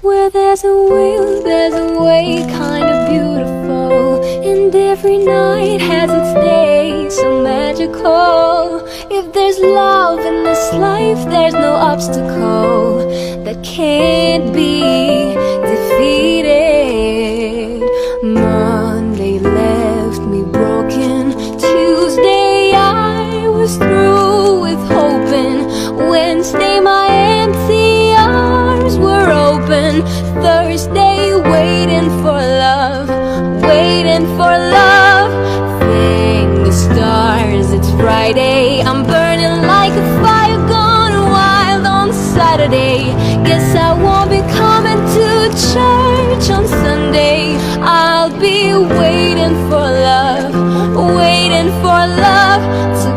Where there's a will, there's a way, kind of beautiful. And every night has its day, so magical. If there's love in this life, there's no obstacle that can't be defeated. Monday left me broken. Tuesday I was through with hoping. Wednesday my empty arms were open. Thursday waiting for love, waiting for love. Thank the stars it's Friday. I'm burning like a fire gone wild on Saturday. Guess I won't be coming to church on Sunday. I'll be waiting for love, waiting for love to